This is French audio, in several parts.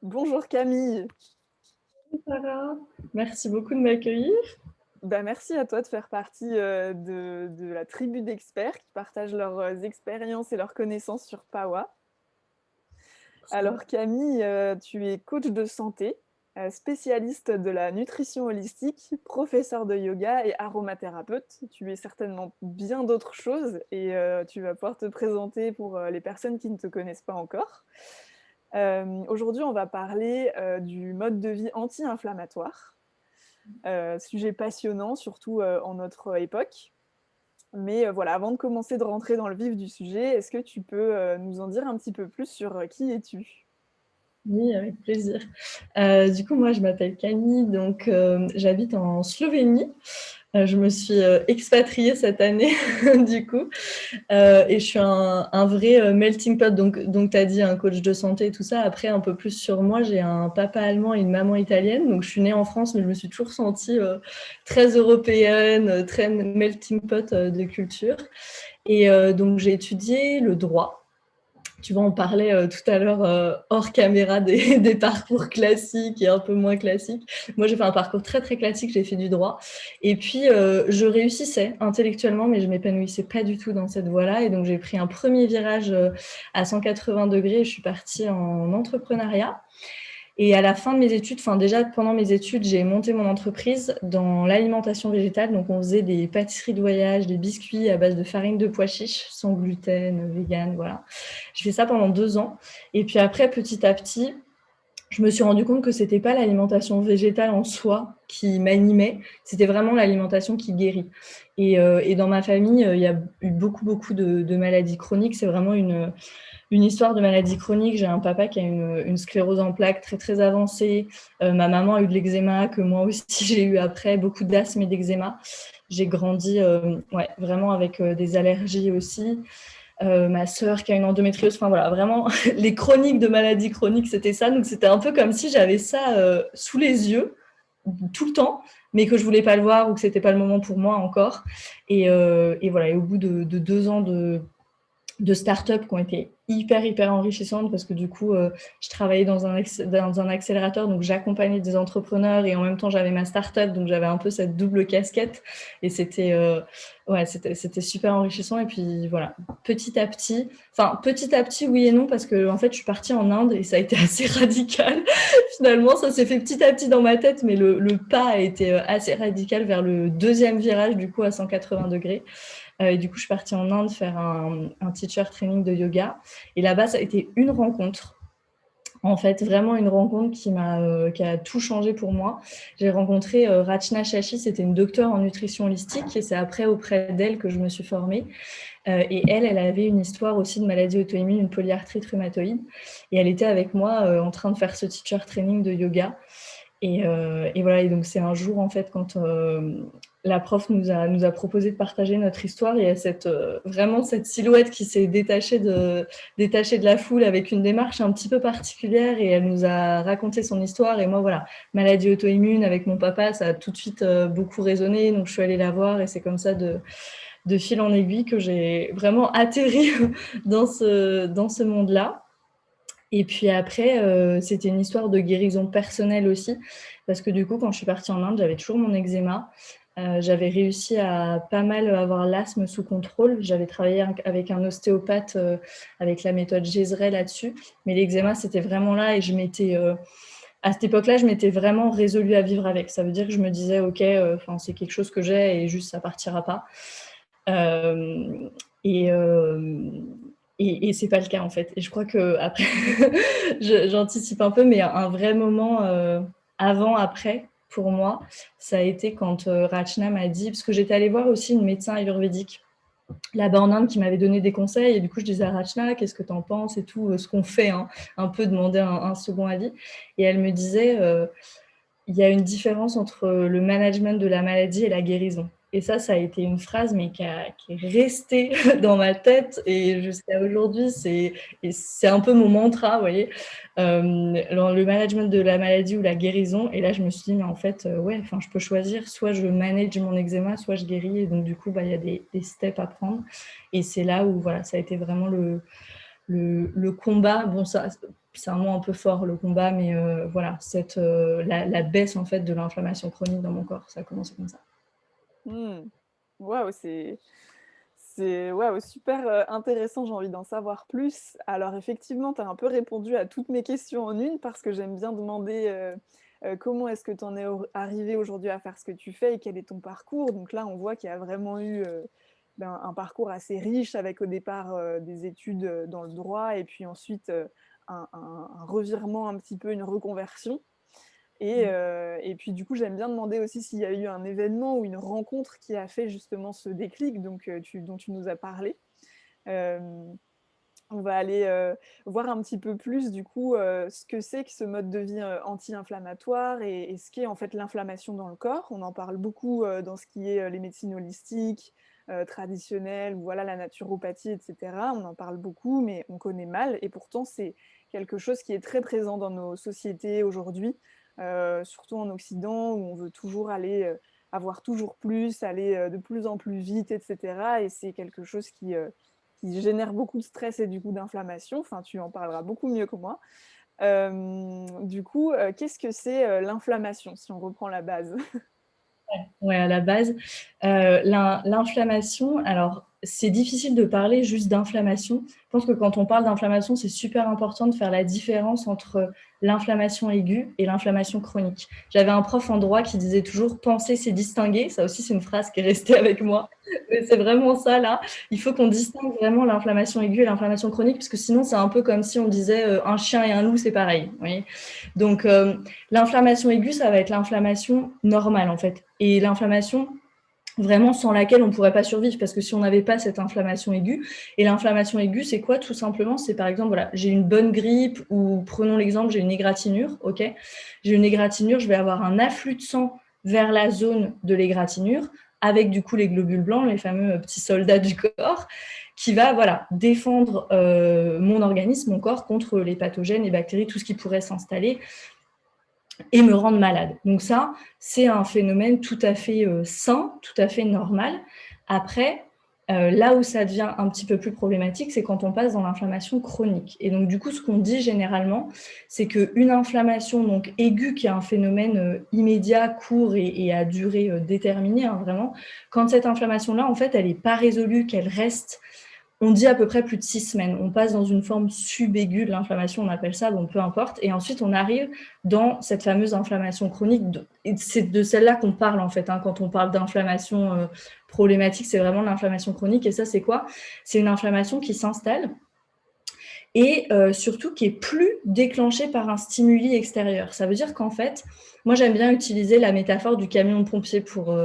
Bonjour Camille. Sarah, merci beaucoup de m'accueillir. Merci à toi de faire partie de la tribu d'experts qui partagent leurs expériences et leurs connaissances sur Pawa. Alors Camille, tu es coach de santé, spécialiste de la nutrition holistique, professeur de yoga et aromathérapeute. Tu es certainement bien d'autres choses et tu vas pouvoir te présenter pour les personnes qui ne te connaissent pas encore. Aujourd'hui, on va parler du mode de vie anti-inflammatoire. Sujet passionnant, surtout en notre époque. Mais voilà, avant de commencer de rentrer dans le vif du sujet, est-ce que tu peux nous en dire un petit peu plus sur qui es-tu? Oui, avec plaisir. Du coup, moi, je m'appelle Camille, donc j'habite en Slovénie. Je me suis expatriée cette année, du coup, et je suis un vrai melting pot. Donc tu as dit un coach de santé et tout ça. Après, un peu plus sur moi, j'ai un papa allemand et une maman italienne. Donc, je suis née en France, mais je me suis toujours sentie très européenne, très melting pot de culture. Et donc, j'ai étudié le droit. Tu vois, on parlait tout à l'heure hors caméra des parcours classiques et un peu moins classiques. Moi, j'ai fait un parcours très, très classique. J'ai fait du droit. Et puis, je réussissais intellectuellement, mais je m'épanouissais pas du tout dans cette voie-là. Et donc, j'ai pris un premier virage à 180 degrés et je suis partie en entrepreneuriat. Et à la fin de mes études, enfin déjà pendant mes études, j'ai monté mon entreprise dans l'alimentation végétale. Donc on faisait des pâtisseries de voyage, des biscuits à base de farine de pois chiches, sans gluten, vegan, voilà. J'ai fait ça pendant 2 ans. Et puis après, petit à petit, je me suis rendu compte que c'était pas l'alimentation végétale en soi qui m'animait, c'était vraiment l'alimentation qui guérit. Et dans ma famille, il y a eu beaucoup de maladies chroniques. C'est vraiment une histoire de maladie chronique. J'ai un papa qui a une sclérose en plaques très, très avancée. Ma maman a eu de l'eczéma, que moi aussi j'ai eu après, beaucoup d'asthme et d'eczéma. J'ai grandi vraiment avec des allergies aussi. Ma sœur qui a une endométriose, enfin voilà, vraiment, les chroniques de maladies chroniques, c'était ça. Donc c'était un peu comme si j'avais ça sous les yeux tout le temps, mais que je voulais pas le voir ou que c'était pas le moment pour moi encore. Et voilà, et au bout de 2 ans de startups qui ont été hyper enrichissantes parce que du coup, je travaillais dans un accélérateur, donc j'accompagnais des entrepreneurs et en même temps, j'avais ma startup, donc j'avais un peu cette double casquette et c'était super enrichissant. Et puis voilà, petit à petit, oui et non, parce que en fait, je suis partie en Inde et ça a été assez radical. Finalement, ça s'est fait petit à petit dans ma tête, mais le pas a été assez radical vers le deuxième virage, du coup, à 180 degrés. Et du coup, je suis partie en Inde faire un teacher training de yoga. Et là-bas, ça a été une rencontre. En fait, vraiment une rencontre qui a tout changé pour moi. J'ai rencontré Rachna Shashi, c'était une docteure en nutrition holistique, et c'est après auprès d'elle que je me suis formée. Et elle avait une histoire aussi de maladie auto-immune, une polyarthrite rhumatoïde. Et elle était avec moi en train de faire ce teacher training de yoga. Et voilà, et donc c'est un jour, en fait, quand la prof nous a proposé de partager notre histoire, il y a vraiment cette silhouette qui s'est détachée de la foule avec une démarche un petit peu particulière, et elle nous a raconté son histoire. Et moi, voilà, maladie auto-immune avec mon papa, ça a tout de suite beaucoup résonné, donc je suis allée la voir, et c'est comme ça de fil en aiguille que j'ai vraiment atterri dans ce monde-là. Et puis après, c'était une histoire de guérison personnelle aussi, parce que du coup, quand je suis partie en Inde, j'avais toujours mon eczéma. J'avais réussi à pas mal avoir l'asthme sous contrôle. J'avais travaillé avec un ostéopathe avec la méthode Gézray là-dessus. Mais l'eczéma, c'était vraiment là, et à cette époque-là, je m'étais vraiment résolue à vivre avec. Ça veut dire que je me disais, OK, c'est quelque chose que j'ai et juste ça partira pas. Euh, et, euh, et c'est pas le cas, en fait. Et je crois que après, j'anticipe un peu, mais un vrai moment avant-après pour moi, ça a été quand Rachna m'a dit, parce que j'étais allée voir aussi une médecin ayurvédique là-bas en Inde qui m'avait donné des conseils, et du coup je disais à Rachna, qu'est-ce que tu en penses et tout, ce qu'on fait, hein, un peu demander un second avis. Et elle me disait, il y a une différence entre le management de la maladie et la guérison. Et ça a été une phrase, mais qui est restée dans ma tête, et jusqu'à aujourd'hui, c'est un peu mon mantra, vous voyez, le management de la maladie ou la guérison. Et là, je me suis dit, mais en fait, je peux choisir, soit je manage mon eczéma, soit je guéris. Et donc, du coup, il y a des steps à prendre. Et c'est là où, voilà, ça a été vraiment le combat. Bon, ça, c'est un mot un peu fort, le combat, mais voilà, la baisse en fait de l'inflammation chronique dans mon corps, ça a commencé comme ça. Waouh, c'est waouh, super intéressant, j'ai envie d'en savoir plus. Alors effectivement, tu as un peu répondu à toutes mes questions en une parce que j'aime bien demander comment est-ce que tu en es arrivé aujourd'hui à faire ce que tu fais et quel est ton parcours. Donc là, on voit qu'il y a vraiment eu un parcours assez riche avec au départ des études dans le droit et puis ensuite un revirement un petit peu, une reconversion. Et puis du coup, j'aime bien demander aussi s'il y a eu un événement ou une rencontre qui a fait justement ce déclic donc, dont tu nous as parlé. Euh, on va aller voir un petit peu plus du coup ce que c'est que ce mode de vie anti-inflammatoire et ce qu'est en fait l'inflammation dans le corps. On en parle beaucoup dans ce qui est les médecines holistiques, traditionnelles, ou voilà, la naturopathie, etc. On en parle beaucoup, mais on connaît mal. Et pourtant, c'est quelque chose qui est très présent dans nos sociétés aujourd'hui, surtout en Occident, où on veut toujours aller avoir toujours plus, aller de plus en plus vite, etc. Et c'est quelque chose qui génère beaucoup de stress et du coup d'inflammation. Enfin, tu en parleras beaucoup mieux que moi. Du coup, qu'est-ce que c'est l'inflammation, si on reprend la base? Ouais, à la base, l'inflammation, alors c'est difficile de parler juste d'inflammation. Je pense que quand on parle d'inflammation, c'est super important de faire la différence entre l'inflammation aiguë et l'inflammation chronique. J'avais un prof en droit qui disait toujours penser, c'est distinguer. Ça aussi, c'est une phrase qui est restée avec moi. Mais c'est vraiment ça, là. Il faut qu'on distingue vraiment l'inflammation aiguë et l'inflammation chronique, parce que sinon, c'est un peu comme si on disait un chien et un loup, c'est pareil. Vous voyez. Donc, l'inflammation aiguë, ça va être l'inflammation normale, en fait. Et l'inflammation, vraiment sans laquelle on ne pourrait pas survivre, parce que si on n'avait pas cette inflammation aiguë, et l'inflammation aiguë, c'est quoi? Tout simplement, c'est par exemple, voilà, j'ai une bonne grippe, ou prenons l'exemple, j'ai une égratignure, ok? J'ai une égratignure, je vais avoir un afflux de sang vers la zone de l'égratignure, avec du coup les globules blancs, les fameux petits soldats du corps, qui va voilà, défendre mon organisme, mon corps, contre les pathogènes, les bactéries, tout ce qui pourrait s'installer et me rendre malade. Donc ça, c'est un phénomène tout à fait sain, tout à fait normal. Après, là où ça devient un petit peu plus problématique, c'est quand on passe dans l'inflammation chronique. Et donc, du coup, ce qu'on dit généralement, c'est qu'une inflammation donc, aiguë, qui est un phénomène immédiat, court et à durée déterminée, hein, vraiment, quand cette inflammation-là, en fait, elle n'est pas résolue, qu'elle reste, on dit à peu près plus de 6 semaines. On passe dans une forme subaiguë de l'inflammation, on appelle ça, bon, peu importe. Et ensuite, on arrive dans cette fameuse inflammation chronique. Et c'est de celle-là qu'on parle, en fait. Hein, quand on parle d'inflammation problématique, c'est vraiment l'inflammation chronique. Et ça, c'est quoi? C'est une inflammation qui s'installe et surtout qui est plus déclenchée par un stimuli extérieur. Ça veut dire qu'en fait, moi j'aime bien utiliser la métaphore du camion pompier pour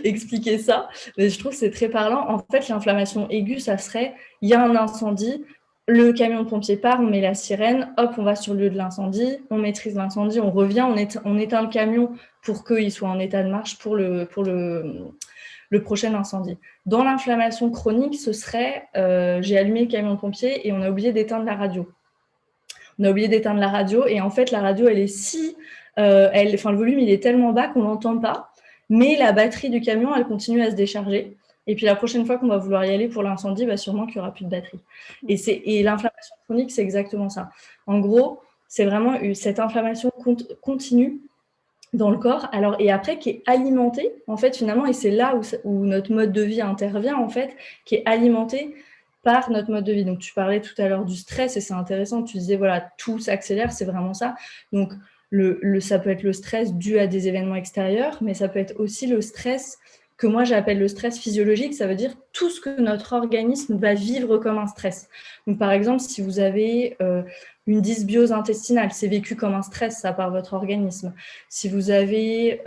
expliquer ça, mais je trouve que c'est très parlant. En fait, l'inflammation aiguë, ça serait, il y a un incendie, le camion de pompier part, on met la sirène, hop, on va sur le lieu de l'incendie, on maîtrise l'incendie, on revient, on éteint le camion pour qu'il soit en état de marche pour le prochain incendie. Dans l'inflammation chronique, ce serait j'ai allumé le camion de pompier et on a oublié d'éteindre la radio. On a oublié d'éteindre la radio et en fait, la radio, elle est si... le volume, il est tellement bas qu'on n'entend pas, mais la batterie du camion, elle continue à se décharger. Et puis la prochaine fois qu'on va vouloir y aller pour l'incendie, sûrement qu'il n'y aura plus de batterie. Et l'inflammation chronique, c'est exactement ça. En gros, c'est vraiment cette inflammation continue dans le corps, alors et après qui est alimenté en fait finalement, et c'est là où notre mode de vie intervient en fait, qui est alimenté par notre mode de vie. Donc tu parlais tout à l'heure du stress et c'est intéressant, tu disais voilà, tout s'accélère, c'est vraiment ça. Donc ça peut être le stress dû à des événements extérieurs, mais ça peut être aussi le stress que moi j'appelle le stress physiologique, ça veut dire tout ce que notre organisme va vivre comme un stress. Donc par exemple, si vous avez une dysbiose intestinale, c'est vécu comme un stress, ça, par votre organisme. Si vous avez,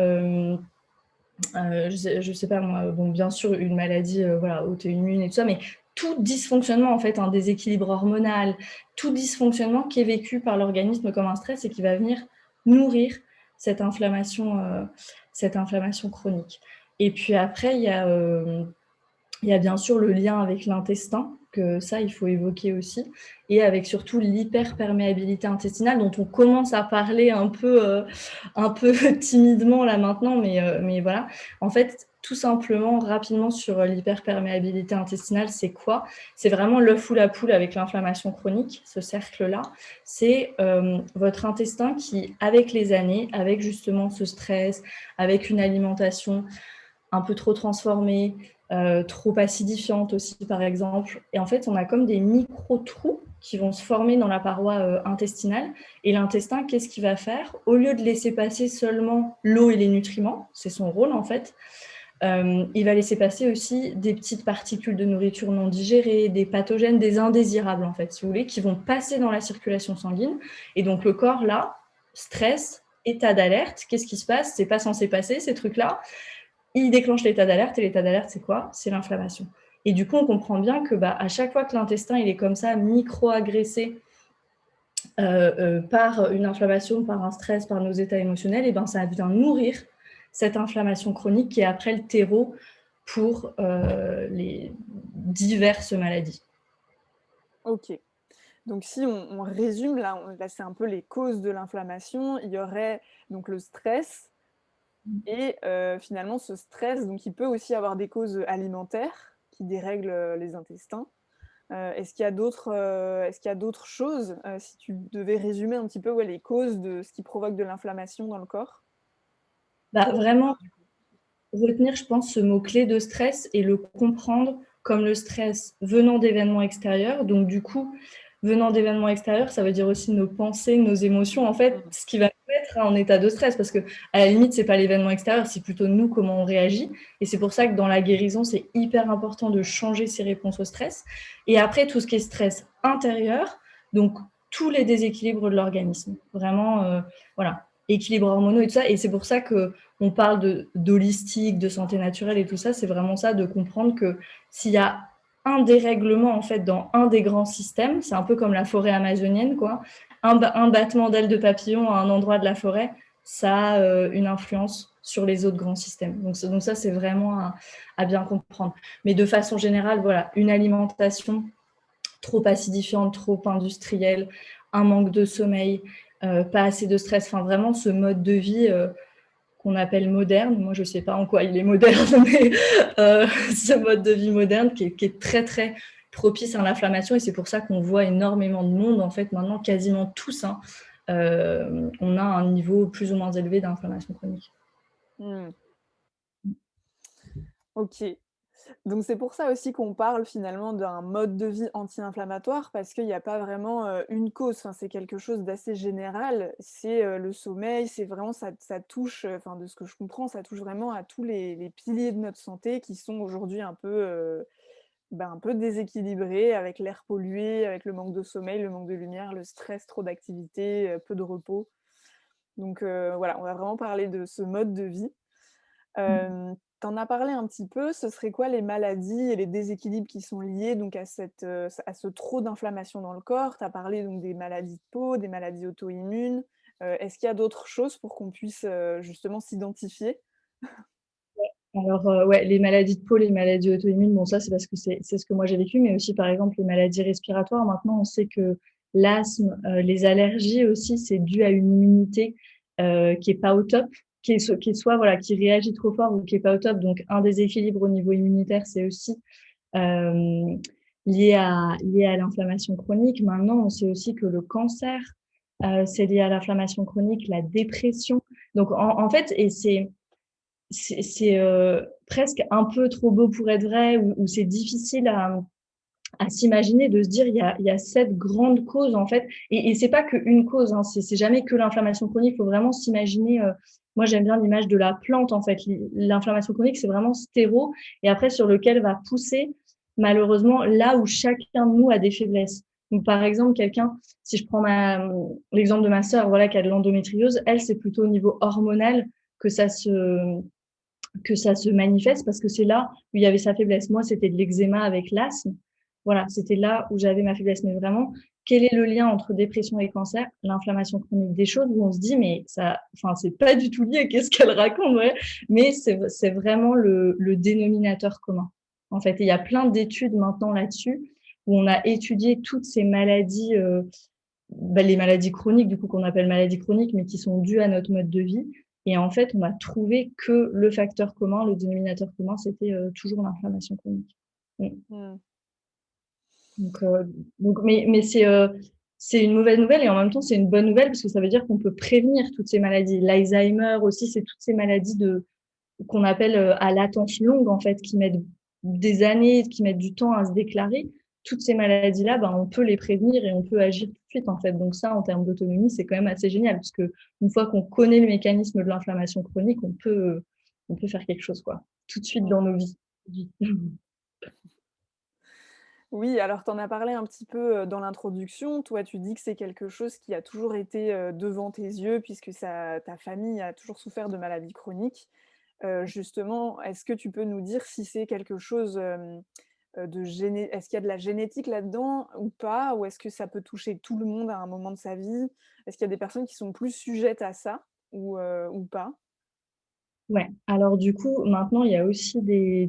je sais pas moi, bon, bien sûr, une maladie voilà, auto-immune et tout ça, mais tout dysfonctionnement, en fait, un déséquilibre hormonal, tout dysfonctionnement qui est vécu par l'organisme comme un stress et qui va venir nourrir cette inflammation chronique. Et puis après, il y a bien sûr le lien avec l'intestin, que ça, il faut évoquer aussi, et avec surtout l'hyperperméabilité intestinale, dont on commence à parler un peu timidement là maintenant, mais voilà. En fait, tout simplement, rapidement, sur l'hyperperméabilité intestinale, c'est quoi? C'est vraiment l'œuf ou la poule avec l'inflammation chronique, ce cercle-là. C'est votre intestin qui, avec les années, avec justement ce stress, avec une alimentation un peu trop transformée, trop acidifiante aussi, par exemple. Et en fait, on a comme des micro-trous qui vont se former dans la paroi intestinale. Et l'intestin, qu'est-ce qu'il va faire? Au lieu de laisser passer seulement l'eau et les nutriments, c'est son rôle en fait, il va laisser passer aussi des petites particules de nourriture non digérées, des pathogènes, des indésirables en fait, si vous voulez, qui vont passer dans la circulation sanguine. Et donc le corps, là, stress, état d'alerte, qu'est-ce qui se passe? C'est pas censé passer ces trucs-là. Il déclenche l'état d'alerte, et l'état d'alerte, c'est quoi? C'est l'inflammation. Et du coup, on comprend bien que à chaque fois que l'intestin il est comme ça, micro-agressé par une inflammation, par un stress, par nos états émotionnels, et ça vient nourrir cette inflammation chronique qui est après le terreau pour les diverses maladies. Ok. Donc si on résume, là c'est un peu les causes de l'inflammation, il y aurait donc le stress, et finalement ce stress, donc il peut aussi avoir des causes alimentaires qui dérèglent les intestins. Est-ce qu'il y a d'autres choses, si tu devais résumer un petit peu les causes de ce qui provoque de l'inflammation dans le corps? Vraiment, retenir, je pense, ce mot-clé de stress et le comprendre comme le stress venant d'événements extérieurs. Donc, du coup, venant d'événements extérieurs, ça veut dire aussi nos pensées, nos émotions, en fait, ce qui va nous mettre en état de stress. Parce que, à la limite, c'est pas l'événement extérieur, c'est plutôt nous, comment on réagit. Et c'est pour ça que dans la guérison, c'est hyper important de changer ses réponses au stress. Et après, tout ce qui est stress intérieur, donc tous les déséquilibres de l'organisme. Vraiment, voilà, équilibre hormonaux et tout ça. Et c'est pour ça que on parle d'holistique, de santé naturelle et tout ça, c'est vraiment ça, de comprendre que s'il y a un dérèglement en fait dans un des grands systèmes, c'est un peu comme la forêt amazonienne, quoi. Un battement d'ailes de papillon à un endroit de la forêt, ça a une influence sur les autres grands systèmes. Donc ça, c'est vraiment à bien comprendre. Mais de façon générale, voilà, une alimentation trop acidifiante, trop industrielle, un manque de sommeil, pas assez de stress, enfin vraiment ce mode de vie qu'on appelle moderne. Moi, je ne sais pas en quoi il est moderne, mais ce mode de vie moderne qui est très, très propice à l'inflammation. Et c'est pour ça qu'on voit énormément de monde, en fait, maintenant, quasiment tous, on a un niveau plus ou moins élevé d'inflammation chronique. Ok. Donc c'est pour ça aussi qu'on parle finalement d'un mode de vie anti-inflammatoire, parce qu'il n'y a pas vraiment une cause, enfin, c'est quelque chose d'assez général, c'est le sommeil, c'est vraiment, ça touche, enfin de ce que je comprends, ça touche vraiment à tous les piliers de notre santé qui sont aujourd'hui un peu déséquilibrés, avec l'air pollué, avec le manque de sommeil, le manque de lumière, le stress, trop d'activité, peu de repos. Donc voilà, on va vraiment parler de ce mode de vie. Tu en as parlé un petit peu, ce serait quoi les maladies et les déséquilibres qui sont liés donc à ce trop d'inflammation dans le corps? Tu as parlé donc des maladies de peau, des maladies auto-immunes. Est-ce qu'il y a d'autres choses pour qu'on puisse, justement s'identifier? Alors, ouais, les maladies de peau, les maladies auto-immunes, bon, ça, c'est parce que c'est ce que moi j'ai vécu, mais aussi, par exemple, les maladies respiratoires. Maintenant, on sait que l'asthme, les allergies aussi, c'est dû à une immunité qui est pas au top, qui est soit, voilà, qui réagit trop fort ou qui est pas au top. Donc, un déséquilibre au niveau immunitaire, c'est aussi euh, lié à l'inflammation chronique. Maintenant, on sait aussi que le cancer, c'est lié à l'inflammation chronique, la dépression. Donc, en fait, et c'est presque un peu trop beau pour être vrai, ou c'est difficile à s'imaginer, de se dire il y a cette grande cause en fait, et c'est pas qu'une cause, hein, c'est jamais que l'inflammation chronique, il faut vraiment s'imaginer, moi j'aime bien l'image de la plante en fait, l'inflammation chronique c'est vraiment ce terreau, et après sur lequel va pousser malheureusement là où chacun de nous a des faiblesses. Donc par exemple quelqu'un, si je prends l'exemple de ma sœur, voilà, qui a de l'endométriose, elle c'est plutôt au niveau hormonal que ça se manifeste, parce que c'est là où il y avait sa faiblesse. Moi, c'était de l'eczéma avec l'asthme. Voilà, c'était là où j'avais ma faiblesse. Mais vraiment, quel est le lien entre dépression et cancer? L'inflammation chronique, des choses où on se dit, mais ça, enfin, c'est pas du tout lié, qu'est-ce qu'elle raconte, ouais. Mais c'est vraiment le dénominateur commun. En fait, il y a plein d'études maintenant là-dessus où on a étudié toutes ces maladies, les maladies chroniques, du coup, qu'on appelle maladies chroniques, mais qui sont dues à notre mode de vie. Et en fait, on a trouvé que le facteur commun, le dénominateur commun, c'était toujours l'inflammation chronique. Mm. Mmh. Donc, euh, mais c'est une mauvaise nouvelle et en même temps, c'est une bonne nouvelle parce que ça veut dire qu'on peut prévenir toutes ces maladies. L'Alzheimer aussi, c'est toutes ces maladies qu'on appelle à latence longue, en fait, qui mettent des années, qui mettent du temps à se déclarer. Toutes ces maladies-là, ben, on peut les prévenir et on peut agir tout de suite, en fait. Donc ça, en termes d'autonomie, c'est quand même assez génial parce que une fois qu'on connaît le mécanisme de l'inflammation chronique, on peut faire quelque chose, quoi, tout de suite Mmh. dans nos vies. Oui, alors tu en as parlé un petit peu, dans l'introduction. Toi, tu dis que c'est quelque chose qui a toujours été, devant tes yeux puisque ta famille a toujours souffert de maladies chroniques. Justement, est-ce que tu peux nous dire si c'est quelque chose, est-ce qu'il y a de la génétique là-dedans ou pas? Ou est-ce que ça peut toucher tout le monde à un moment de sa vie? Est-ce qu'il y a des personnes qui sont plus sujettes à ça ou pas? Ouais. Alors du coup, maintenant, il y a aussi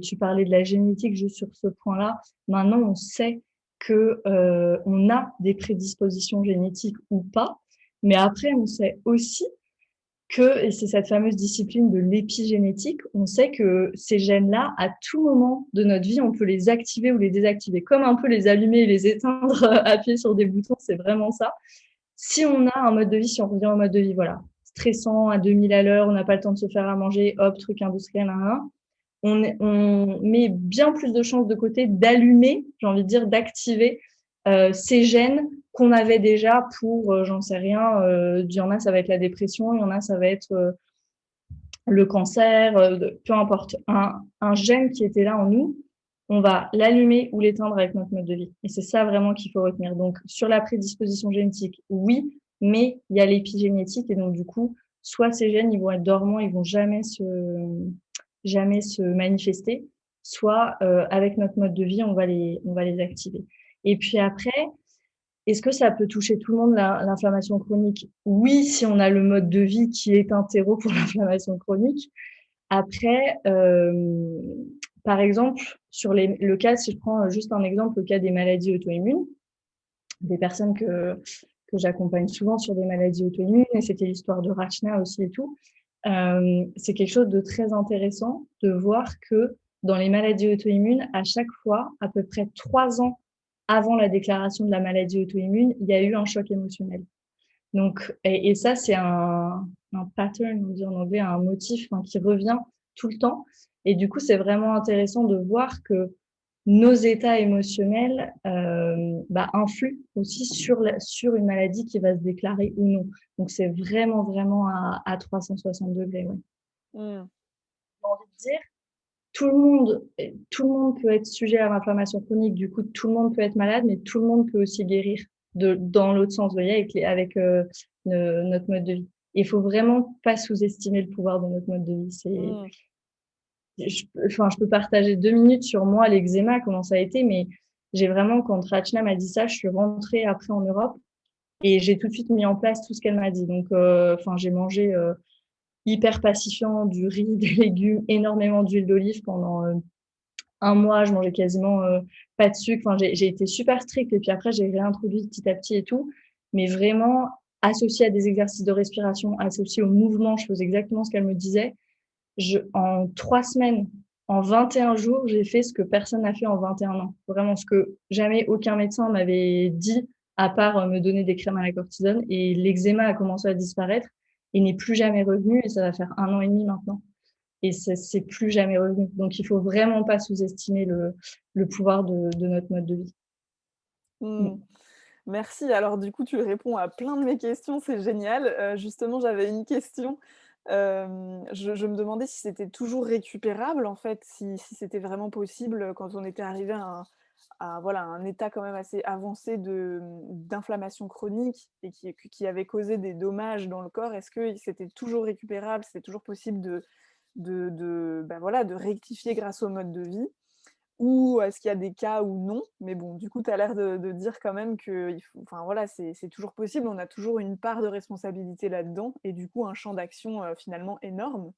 tu parlais de la génétique juste sur ce point-là. Maintenant, on sait que on a des prédispositions génétiques ou pas. Mais après, on sait aussi et c'est cette fameuse discipline de l'épigénétique, on sait que ces gènes-là, à tout moment de notre vie, on peut les activer ou les désactiver, comme un peu les allumer et les éteindre, appuyer sur des boutons, c'est vraiment ça. Si on a un mode de vie, si on revient au mode de vie, voilà, stressant à 2000 à l'heure, on n'a pas le temps de se faire à manger, hop, truc industriel, on met bien plus de chances de côté d'allumer, j'ai envie de dire, d'activer ces gènes qu'on avait déjà pour, j'en sais rien, il y en a, ça va être la dépression, il y en a, ça va être le cancer, peu importe. Un gène qui était là en nous, on va l'allumer ou l'éteindre avec notre mode de vie. Et c'est ça vraiment qu'il faut retenir. Donc, sur la prédisposition génétique, oui, mais il y a l'épigénétique et donc, du coup, soit ces gènes, ils vont être dormants, ils vont jamais se manifester, soit avec notre mode de vie, on va les activer. Et puis après, est-ce que ça peut toucher tout le monde, l'inflammation chronique? Oui, si on a le mode de vie qui est un terreau pour l'inflammation chronique. Après, par exemple, sur le cas, si je prends juste un exemple, le cas des maladies auto-immunes, des personnes que j'accompagne souvent sur des maladies auto-immunes, et c'était l'histoire de Rachna aussi et tout, c'est quelque chose de très intéressant de voir que dans les maladies auto-immunes, à chaque fois, à peu près 3 ans avant la déclaration de la maladie auto-immune, il y a eu un choc émotionnel. Donc, et ça, c'est un pattern, on dit en anglais, un motif qui revient tout le temps. Et du coup, c'est vraiment intéressant de voir que nos états émotionnels influent aussi sur une maladie qui va se déclarer ou non. Donc, c'est vraiment, vraiment à 360 degrés. Ouais. Mmh. J'ai envie de dire, tout le monde peut être sujet à l'inflammation chronique. Du coup, tout le monde peut être malade, mais tout le monde peut aussi guérir dans l'autre sens, vous voyez, avec notre mode de vie. Il faut vraiment pas sous-estimer le pouvoir de notre mode de vie. Mmh. Je peux partager 2 minutes sur moi, l'eczéma, comment ça a été, mais j'ai vraiment, quand Rachna m'a dit ça, je suis rentrée après en Europe et j'ai tout de suite mis en place tout ce qu'elle m'a dit. Donc, j'ai mangé hyper pacifiant, du riz, des légumes, énormément d'huile d'olive pendant un mois, je mangeais quasiment pas de sucre. J'ai été super stricte et puis après, j'ai réintroduit petit à petit et tout. Mais vraiment, associé à des exercices de respiration, associé au mouvement, je faisais exactement ce qu'elle me disait. En 3 semaines, en 21 jours, j'ai fait ce que personne n'a fait en 21 ans. Vraiment, ce que jamais aucun médecin m'avait dit, à part me donner des crèmes à la cortisone. Et l'eczéma a commencé à disparaître et n'est plus jamais revenu. Et ça va faire 1 an et demi maintenant et c'est plus jamais revenu. Donc, il faut vraiment pas sous-estimer le pouvoir de notre mode de vie. Mmh. Mm. Merci. Alors du coup, tu réponds à plein de mes questions, c'est génial. Justement, j'avais une question. Je me demandais si c'était toujours récupérable, en fait, si c'était vraiment possible, quand on était arrivé voilà, un état quand même assez avancé d'inflammation chronique et qui avait causé des dommages dans le corps. Est-ce que c'était toujours récupérable? C'était toujours possible voilà, de rectifier grâce au mode de vie? Ou est-ce qu'il y a des cas où non? Mais bon, du coup, tu as l'air de dire quand même que enfin, voilà, c'est toujours possible. On a toujours une part de responsabilité là-dedans et du coup, un champ d'action, finalement énorme.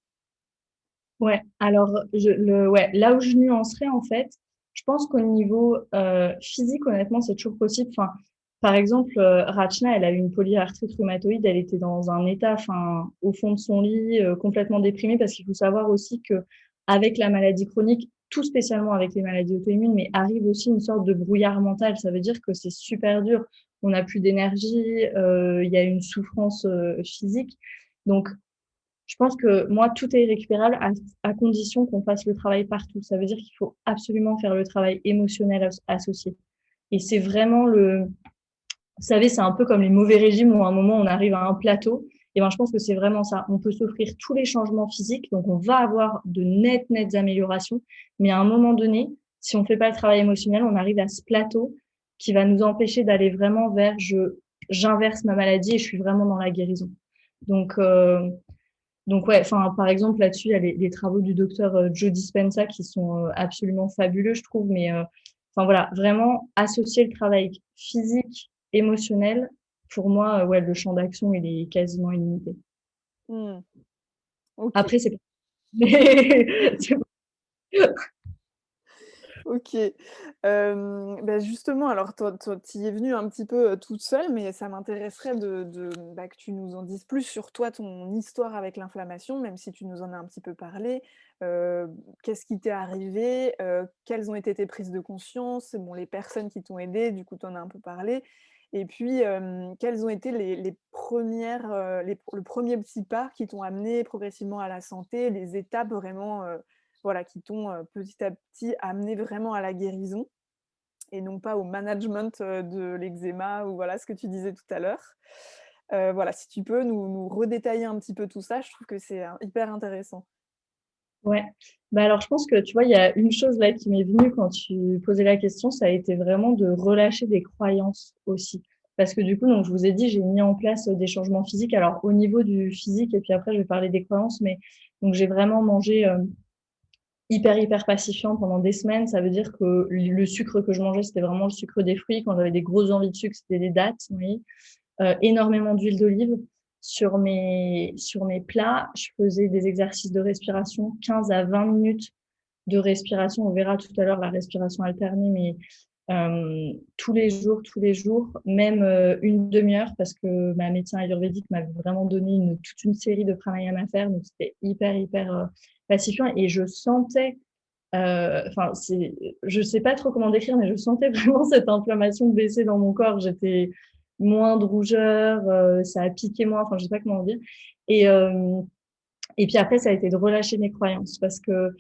Ouais, alors ouais, là où je nuancerais en fait, je pense qu'au niveau physique, honnêtement, c'est toujours possible. Enfin, par exemple, Rachna, elle a eu une polyarthrite rhumatoïde, elle était dans un état, enfin, au fond de son lit, complètement déprimée, parce qu'il faut savoir aussi que avec la maladie chronique, tout spécialement avec les maladies auto-immunes, mais arrive aussi une sorte de brouillard mental. Ça veut dire que c'est super dur. On n'a plus d'énergie, il y a une souffrance physique. Donc, je pense que moi, tout est récupérable à condition qu'on fasse le travail partout. Ça veut dire qu'il faut absolument faire le travail émotionnel associé. Et c'est vraiment vous savez, c'est un peu comme les mauvais régimes où à un moment on arrive à un plateau. Et ben, je pense que c'est vraiment ça. On peut s'offrir tous les changements physiques, donc on va avoir de nettes améliorations. Mais à un moment donné, si on fait pas le travail émotionnel, on arrive à ce plateau qui va nous empêcher d'aller vraiment vers j'inverse ma maladie et je suis vraiment dans la guérison. Donc, euh, donc ouais, enfin par exemple là-dessus, il y a les travaux du docteur Joe Dispenza qui sont absolument fabuleux, je trouve. Mais enfin voilà, vraiment associer le travail physique, émotionnel, pour moi, ouais, le champ d'action il est quasiment illimité. Mmh. OK. Après, c'est mais OK. Bah, justement, alors toi tu y es venue un petit peu, toute seule, mais ça m'intéresserait bah, que tu nous en dises plus sur toi, ton histoire avec l'inflammation, même si tu nous en as un petit peu parlé. Qu'est-ce qui t'est arrivé? Quelles ont été tes prises de conscience? Bon, les personnes qui t'ont aidée, du coup, tu en as un peu parlé. Et puis, quelles ont été les 1res, le premier petit pas qui t'ont amené progressivement à la santé, les étapes vraiment, voilà, qui t'ont, petit à petit amené vraiment à la guérison et non pas au management, de l'eczéma ou voilà, ce que tu disais tout à l'heure. Voilà, si tu peux nous redétailler un petit peu tout ça, je trouve que c'est, hyper intéressant. ouais. Bah alors, je pense que tu vois, il y a une chose là qui m'est venue quand tu posais la question, ça a été vraiment de relâcher des croyances aussi. Parce que du coup, donc, je vous ai dit, j'ai mis en place des changements physiques. Alors, au niveau du physique, et puis après, je vais parler des croyances, mais donc, j'ai vraiment mangé hyper pacifiant pendant des semaines. Ça veut dire que le sucre que je mangeais, c'était vraiment le sucre des fruits. Quand j'avais des grosses envies de sucre, c'était des dattes, oui. Énormément d'huile d'olive. Sur mes plats, je faisais des exercices de respiration, 15 à 20 minutes de respiration. On verra tout à l'heure la respiration alternée, mais tous les jours, même une demi-heure, parce que ma médecin ayurvédique m'avait vraiment donné toute une série de pranayama à faire, donc c'était hyper pacifiant. Et je sentais, enfin, je sais pas trop comment décrire, mais je sentais vraiment cette inflammation baisser dans mon corps. J'étais moins de rougeur, ça a piqué moins, enfin, je sais pas comment dire. Et, euh, et puis après, ça a été de relâcher mes croyances parce que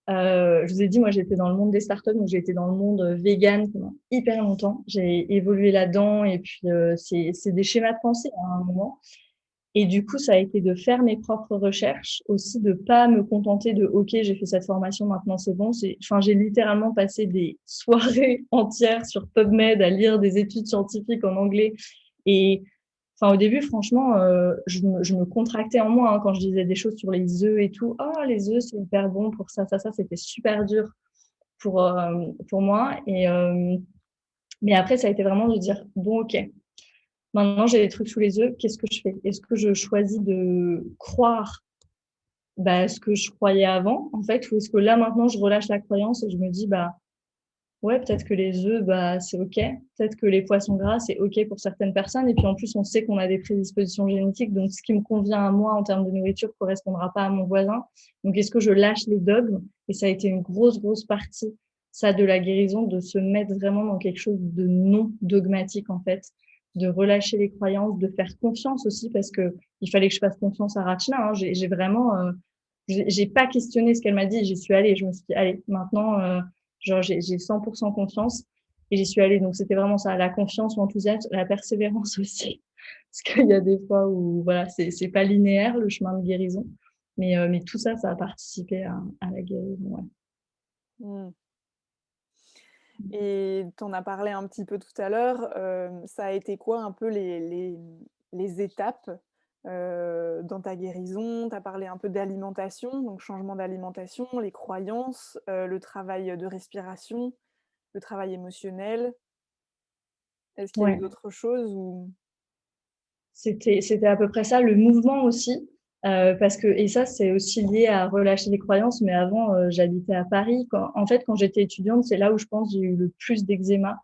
je vous ai dit, moi, j'étais dans le monde des startups, donc j'ai été dans le monde vegan pendant hyper longtemps. J'ai évolué là-dedans et puis c'est des schémas de pensée à un moment. Et du coup, ça a été de faire mes propres recherches, aussi de pas me contenter de OK, j'ai fait cette formation, maintenant c'est bon. Enfin, j'ai littéralement passé des soirées entières sur PubMed à lire des études scientifiques en anglais. Et enfin, au début, franchement, je me contractais en moi hein, quand je disais des choses sur les œufs et tout. Oh, les œufs, c'est hyper bon pour ça. C'était super dur pour moi. Mais après, ça a été vraiment de dire, bon, OK, maintenant j'ai les trucs sous les yeux, qu'est-ce que je fais? Est-ce que je choisis de croire bah, ce que je croyais avant, en fait, ou est-ce que là, maintenant, je relâche la croyance et je me dis, bah, ouais, peut-être que les œufs, bah, c'est OK. Peut-être que les poissons gras, c'est OK pour certaines personnes. Et puis en plus, on sait qu'on a des prédispositions génétiques. Donc, ce qui me convient à moi en termes de nourriture ne correspondra pas à mon voisin. Donc, est-ce que je lâche les dogmes? Et ça a été une grosse partie, ça, de la guérison, de se mettre vraiment dans quelque chose de non dogmatique, en fait, de relâcher les croyances, de faire confiance aussi, parce que il fallait que je fasse confiance à Rachna. Hein. J'ai vraiment, j'ai pas questionné ce qu'elle m'a dit. J'y suis allée. Je me suis dit, allez, maintenant, genre, j'ai 100% confiance et j'y suis allée. Donc, c'était vraiment ça, la confiance, l'enthousiasme, la persévérance aussi. Parce qu'il y a des fois où, voilà, c'est pas linéaire, le chemin de guérison. Mais tout ça, ça a participé à la guérison, ouais. Mmh. Et tu en as parlé un petit peu tout à l'heure, ça a été quoi un peu les étapes, dans ta guérison? Tu as parlé un peu d'alimentation, donc changement d'alimentation, les croyances, le travail, de respiration, le travail émotionnel. Est-ce qu'il y a eu Ouais. d'autres choses ou? C'était à peu près ça, le mouvement aussi, parce que et ça, c'est aussi lié à relâcher les croyances, mais avant, j'habitais à Paris. En fait, quand j'étais étudiante, c'est là où je pense j'ai eu le plus d'eczéma.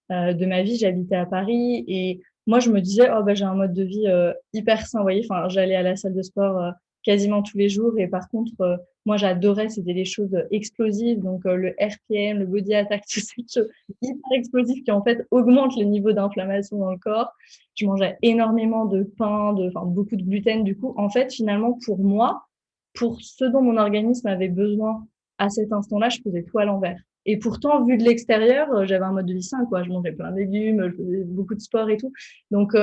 de ma vie. J'habitais à Paris et moi, je me disais, oh, bah, j'ai un mode de vie hyper sain. Vous voyez, enfin, j'allais à la salle de sport quasiment tous les jours. Et par contre, moi, j'adorais, c'était des choses explosives. Donc, le RPM, le body attack, tout ces choses hyper explosives qui, en fait, augmentent les niveaux d'inflammation dans le corps. Je mangeais énormément de pain, enfin, beaucoup de gluten. Du coup, en fait, finalement, pour moi, pour ce dont mon organisme avait besoin à cet instant-là, je faisais tout à l'envers. Et pourtant, vu de l'extérieur, j'avais un mode de vie sain, quoi. Je mangeais plein de légumes, je faisais beaucoup de sport et tout. Donc,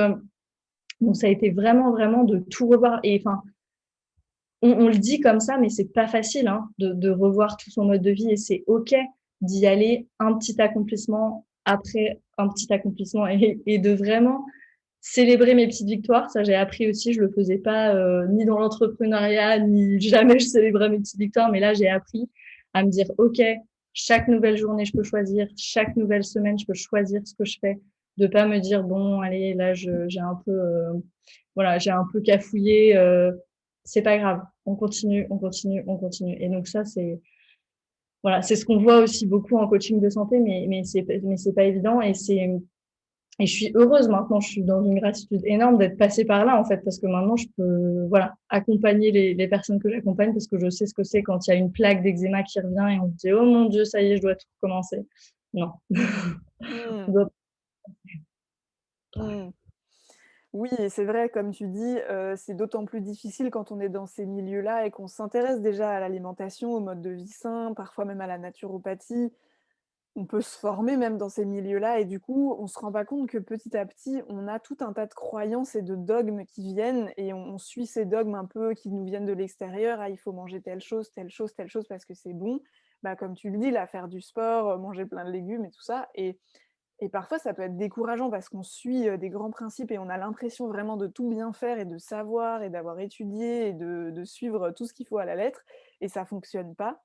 donc ça a été vraiment, vraiment de tout revoir. Et enfin, on le dit comme ça, mais c'est pas facile, hein, de revoir tout son mode de vie. Et c'est OK d'y aller un petit accomplissement après un petit accomplissement et de vraiment célébrer mes petites victoires. Ça, j'ai appris aussi. Je le faisais pas ni dans l'entrepreneuriat, ni jamais je célébrais mes petites victoires. Mais là, j'ai appris à me dire, OK, chaque nouvelle journée, je peux choisir. Chaque nouvelle semaine, je peux choisir ce que je fais. De pas me dire, bon, allez, là, j'ai un peu, voilà, j'ai un peu cafouillé. C'est pas grave. On continue, on continue, on continue. Et donc ça, c'est, voilà, c'est ce qu'on voit aussi beaucoup en coaching de santé, mais c'est pas évident. Et je suis heureuse maintenant, je suis dans une gratitude énorme d'être passée par là, en fait, parce que maintenant, je peux, voilà, accompagner les personnes que j'accompagne parce que je sais ce que c'est quand il y a une plaque d'eczéma qui revient et on se dit, oh mon Dieu, ça y est, je dois tout recommencer. Non. Mmh. On doit- Mmh. Oui, et c'est vrai, comme tu dis, c'est d'autant plus difficile quand on est dans ces milieux-là et qu'on s'intéresse déjà à l'alimentation, au mode de vie sain, parfois même à la naturopathie. On peut se former même dans ces milieux-là et du coup, on se rend pas compte que petit à petit, on a tout un tas de croyances et de dogmes qui viennent et on suit ces dogmes un peu qui nous viennent de l'extérieur. «Ah, il faut manger telle chose, telle chose, telle chose parce que c'est bon». Bah, comme tu le dis là, faire du sport, manger plein de légumes et tout ça et parfois ça peut être décourageant parce qu'on suit, des grands principes et on a l'impression vraiment de tout bien faire et de savoir et d'avoir étudié et de suivre tout ce qu'il faut à la lettre et ça fonctionne pas.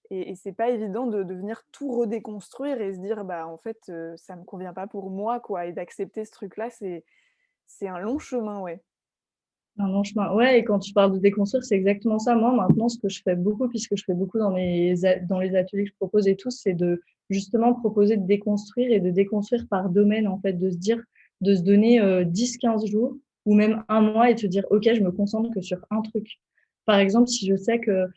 Et c'est pas évident de venir tout redéconstruire et se dire: «Bah, en fait, ça me convient pas pour moi, quoi» et d'accepter ce truc-là, c'est un long chemin, ouais. Un long chemin. Ouais, et quand tu parles de déconstruire, c'est exactement ça. Moi, maintenant, ce que je fais beaucoup, puisque je fais beaucoup dans les ateliers que je propose et tout, c'est de justement proposer de déconstruire et de déconstruire par domaine, en fait, de se dire, de se donner 10-15 jours ou même un mois et de se dire, OK, je me concentre que sur un truc. Par exemple, si je sais que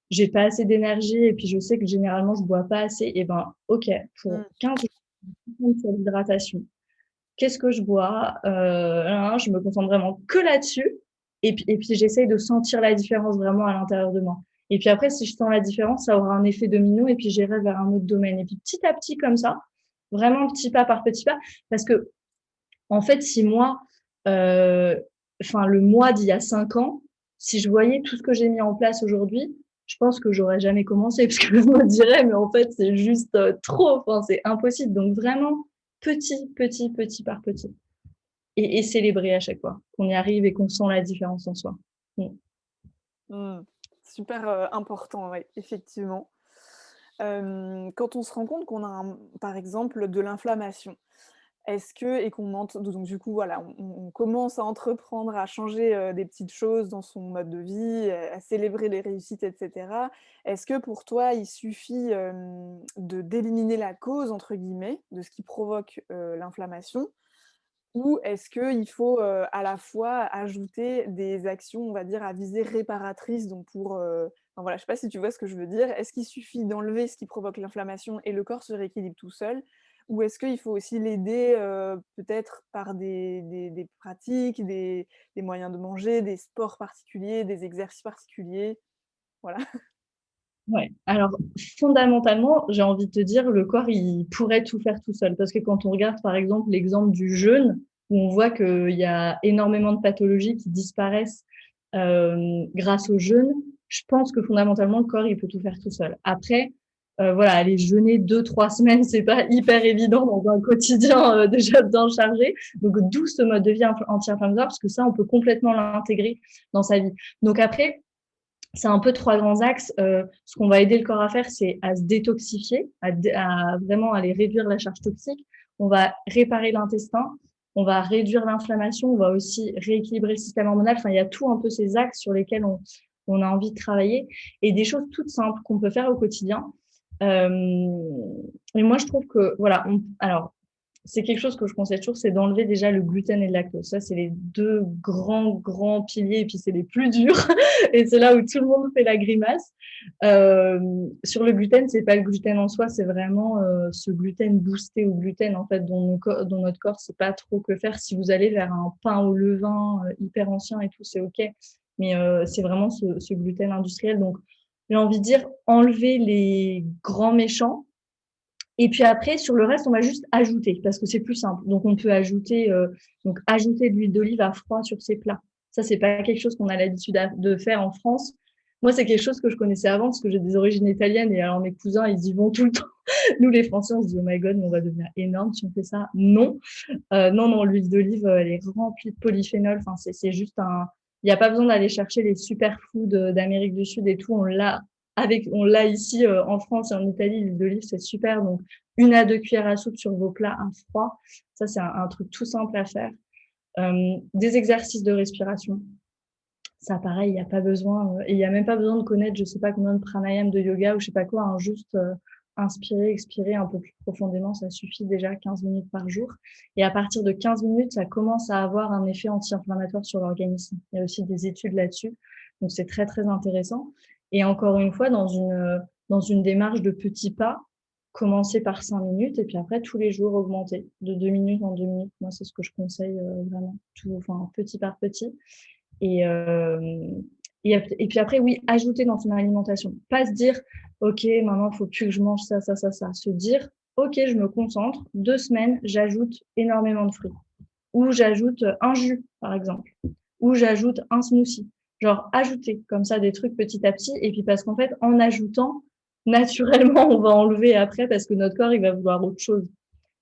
j'ai pas assez d'énergie et puis je sais que généralement je bois pas assez, et ben, OK, pour Mmh. 15 jours, je me concentre sur l'hydratation. Qu'est-ce que je bois? Je me concentre vraiment que là-dessus. Et puis j'essaye de sentir la différence vraiment à l'intérieur de moi. Et puis après, si je sens la différence, ça aura un effet domino et puis j'irai vers un autre domaine. Et puis petit à petit, comme ça, vraiment petit pas par petit pas. Parce que, en fait, si moi, euh, enfin, le mois d'il y a 5 ans, si je voyais tout ce que j'ai mis en place aujourd'hui, je pense que j'aurais jamais commencé parce que je me dirais, mais en fait, c'est juste trop, enfin, c'est impossible. Donc vraiment, petit, petit, petit par petit et célébrer à chaque fois qu'on y arrive et qu'on sent la différence en soi. Mm. Mmh. Super, important, ouais, effectivement. Quand on se rend compte qu'on a par exemple, de l'inflammation, est-ce que et qu'on ment donc du coup, voilà, on commence à entreprendre, à changer, des petites choses dans son mode de vie, à célébrer les réussites et cetera. Est-ce que pour toi, il suffit, de «d'éliminer la cause» entre guillemets, de ce qui provoque, l'inflammation? Ou est-ce qu'il faut, à la fois ajouter des actions, on va dire, à visée réparatrice, donc pour, enfin voilà, je sais pas si tu vois ce que je veux dire? Est-ce qu'il suffit d'enlever ce qui provoque l'inflammation et le corps se rééquilibre tout seul? Ou est-ce qu'il faut aussi l'aider, peut-être par des pratiques, des moyens de manger, des sports particuliers, des exercices particuliers? Voilà. Ouais. Alors, fondamentalement, j'ai envie de te dire, le corps, il pourrait tout faire tout seul. Parce que quand on regarde, par exemple, l'exemple du jeûne, où on voit qu'il y a énormément de pathologies qui disparaissent grâce au jeûne, je pense que fondamentalement, le corps, il peut tout faire tout seul. Après, voilà, aller jeûner 2-3 semaines, c'est pas hyper évident dans un quotidien déjà bien chargé. Donc, d'où ce mode de vie anti-inflammatoire, parce que ça, on peut complètement l'intégrer dans sa vie. Donc après, c'est un peu trois grands axes. Ce qu'on va aider le corps à faire, c'est à se détoxifier, à vraiment aller réduire la charge toxique. On va réparer l'intestin, on va réduire l'inflammation, on va aussi rééquilibrer le système hormonal. Enfin, il y a tout un peu ces axes sur lesquels on a envie de travailler et des choses toutes simples qu'on peut faire au quotidien. Et moi, je trouve que, voilà, alors, c'est quelque chose que je conseille toujours, c'est d'enlever déjà le gluten et le lactose. Ça, c'est les deux grands piliers, et puis c'est les plus durs. Et c'est là où tout le monde fait la grimace. Sur le gluten, c'est pas le gluten en soi, c'est vraiment ce gluten boosté au gluten, en fait, dont notre corps sait pas trop que faire. Si vous allez vers un pain au levain hyper ancien et tout, c'est OK. Mais c'est vraiment ce gluten industriel. Donc, j'ai envie de dire, enlever les grands méchants. Et puis après, sur le reste, on va juste ajouter parce que c'est plus simple. Donc, on peut ajouter de l'huile d'olive à froid sur ses plats. Ça, c'est pas quelque chose qu'on a l'habitude de faire en France. Moi, c'est quelque chose que je connaissais avant parce que j'ai des origines italiennes et alors mes cousins, ils y vont tout le temps. Nous, les Français, on se dit, oh my God, on va devenir énorme si on fait ça. Non, non, l'huile d'olive, elle est remplie de polyphénol. Enfin, c'est juste il n'y a pas besoin d'aller chercher les superfoods d'Amérique du Sud et tout. On l'a ici en France et en Italie, l'huile d'olive, c'est super. Donc, 1 à 2 cuillères à soupe sur vos plats à froid. Ça, c'est un truc tout simple à faire. Des exercices de respiration. Ça, pareil, il n'y a pas besoin, et il n'y a même pas besoin de connaître, je sais pas combien de pranayam de yoga ou je sais pas quoi, hein, juste inspirer, expirer un peu plus profondément, ça suffit déjà 15 minutes par jour. Et à partir de 15 minutes, ça commence à avoir un effet anti-inflammatoire sur l'organisme. Il y a aussi des études là-dessus. Donc, c'est très, très intéressant. Et encore une fois, dans une démarche de petits pas, commencer par 5 minutes et puis après, tous les jours, augmenter de 2 minutes en 2 minutes. Moi, c'est ce que je conseille vraiment, enfin, petit par petit. Et, et puis après, oui, ajouter dans son alimentation. Pas se dire, OK, maintenant, il faut plus que je mange ça, ça, ça, ça. Se dire, OK, je me concentre. 2 semaines, j'ajoute énormément de fruits. Ou j'ajoute un jus, par exemple. Ou j'ajoute un smoothie. Genre, ajouter comme ça des trucs petit à petit. Et puis parce qu'en fait, en ajoutant, naturellement, on va enlever après parce que notre corps, il va vouloir autre chose.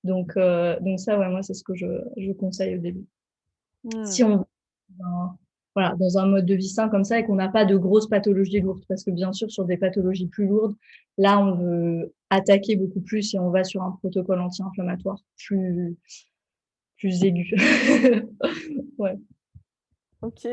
Donc ça, ouais, moi, c'est ce que je conseille au début. Si on voilà, dans un mode de vie sain comme ça et qu'on n'a pas de grosses pathologies lourdes. Parce que bien sûr, sur des pathologies plus lourdes, là, on veut attaquer beaucoup plus et on va sur un protocole anti-inflammatoire plus aigu. Ouais. OK.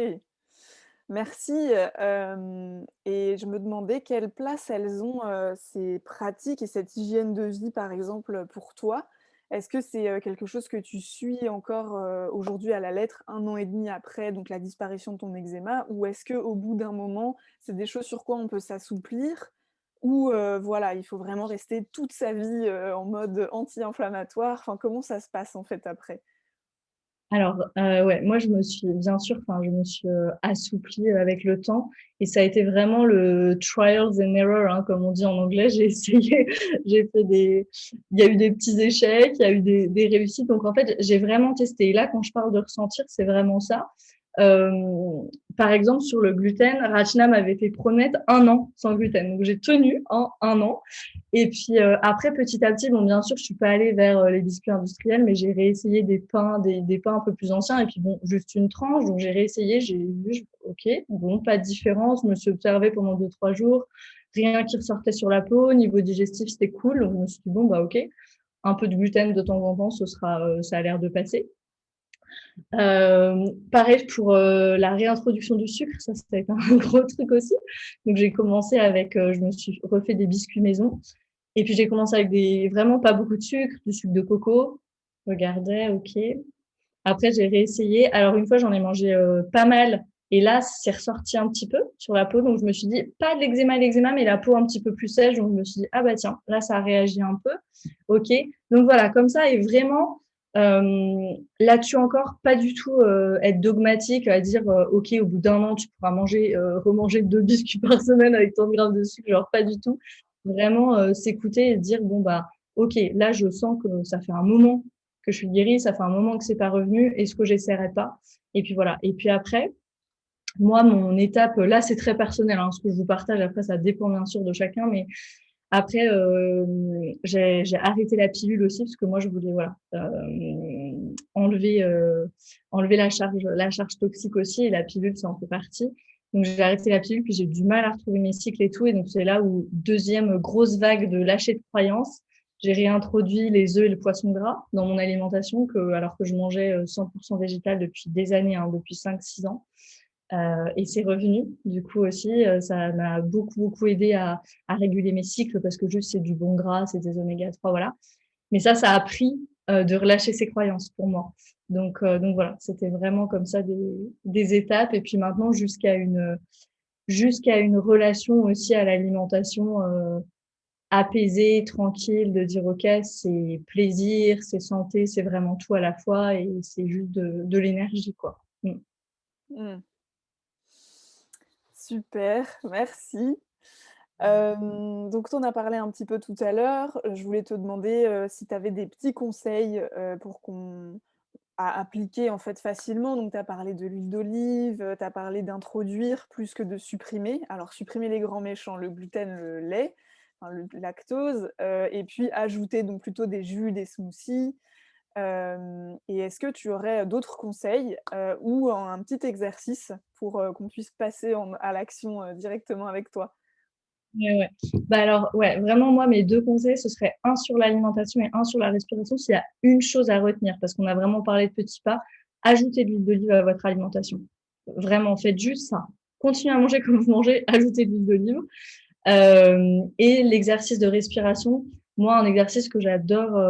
Merci. Et je me demandais quelle place elles ont, ces pratiques et cette hygiène de vie, par exemple, pour toi? Est-ce que c'est, quelque chose que tu suis encore, aujourd'hui à la lettre, 1 an et demi après donc la disparition de ton eczéma? Ou est-ce qu'au bout d'un moment, c'est des choses sur quoi on peut s'assouplir? Ou, voilà, il faut vraiment rester toute sa vie, en mode anti-inflammatoire? Enfin, comment ça se passe, en fait, après? Alors, ouais, moi, je me suis assouplie avec le temps et ça a été vraiment le trials and error, hein, comme on dit en anglais. J'ai essayé, il y a eu des petits échecs, il y a eu des réussites. Donc, en fait, j'ai vraiment testé. Et là, quand je parle de ressentir, c'est vraiment ça. Euh, Par exemple, sur le gluten, Rachna m'avait fait promettre 1 an sans gluten. Donc, j'ai tenu en 1 an. Et puis après, petit à petit, bon, bien sûr, je suis pas allée vers les biscuits industriels, mais j'ai réessayé des pains un peu plus anciens, et puis bon, juste une tranche. Donc j'ai réessayé, j'ai vu, ok, bon, pas de différence. Je me suis observée pendant 2, 3 jours, rien qui ressortait sur la peau. Au niveau digestif, c'était cool. Donc, je me suis dit bon, bah ok, un peu de gluten de temps en temps, ça a l'air de passer. Pareil pour la réintroduction du sucre, ça a été un gros truc aussi. Donc j'ai commencé je me suis refait des biscuits maison. Et puis j'ai commencé avec vraiment pas beaucoup de sucre, du sucre de coco. Je regardais, ok. Après j'ai réessayé. Alors une fois j'en ai mangé pas mal. Et là c'est ressorti un petit peu sur la peau. Donc je me suis dit, pas de l'eczéma, mais la peau un petit peu plus sèche. Donc je me suis dit, ah bah tiens, là ça a réagi un peu. Ok. Donc voilà, comme ça, et vraiment là-dessus encore, pas du tout être dogmatique à dire ok, au bout d'1 an tu pourras remanger 2 biscuits par semaine avec tant de grammes de sucre, genre pas du tout. Vraiment s'écouter et dire bon bah ok, là je sens que ça fait un moment que je suis guérie, ça fait un moment que c'est pas revenu, est-ce que j'essaierai pas? Et puis voilà. Et puis après, moi mon étape là c'est très personnel, hein, ce que je vous partage après ça dépend bien sûr de chacun, mais après, j'ai arrêté la pilule aussi parce que moi, je voulais voilà, enlever, enlever la charge toxique aussi et la pilule, ça en fait partie. Donc, j'ai arrêté la pilule, puis j'ai eu du mal à retrouver mes cycles et tout. Et donc, c'est là où, deuxième grosse vague de lâcher de croyances, j'ai réintroduit les œufs et le poisson gras dans mon alimentation, alors que je mangeais 100% végétal depuis des années, hein, depuis 5, 6 ans. Et c'est revenu, du coup aussi, ça m'a beaucoup aidé à réguler mes cycles parce que juste c'est du bon gras, c'est des oméga 3, voilà. Mais ça a pris de relâcher ses croyances pour moi. Donc voilà, c'était vraiment comme ça des étapes. Et puis maintenant, jusqu'à une relation aussi à l'alimentation apaisée, tranquille, de dire, OK, c'est plaisir, c'est santé, c'est vraiment tout à la fois et c'est juste de l'énergie, quoi. Mmh. Super, merci. Donc tu en as parlé un petit peu tout à l'heure. Je voulais te demander, si tu avais des petits conseils, pour qu'on à appliquer, en fait, facilement. Donc tu as parlé de l'huile d'olive, tu as parlé d'introduire plus que de supprimer. Alors supprimer les grands méchants, le gluten, le lait, enfin le lactose, et puis ajouter donc plutôt des jus, des smoothies. Et est-ce que tu aurais d'autres conseils, ou un petit exercice pour, qu'on puisse passer à l'action, directement avec toi? Ouais, ouais. Bah alors, ouais, vraiment, moi, mes 2 conseils, ce serait un sur l'alimentation et un sur la respiration. S'il y a une chose à retenir, parce qu'on a vraiment parlé de petits pas, ajoutez de l'huile d'olive à votre alimentation. Vraiment, faites juste ça. Continuez à manger comme vous mangez, ajoutez de l'huile d'olive. Et l'exercice de respiration, moi, un exercice que j'adore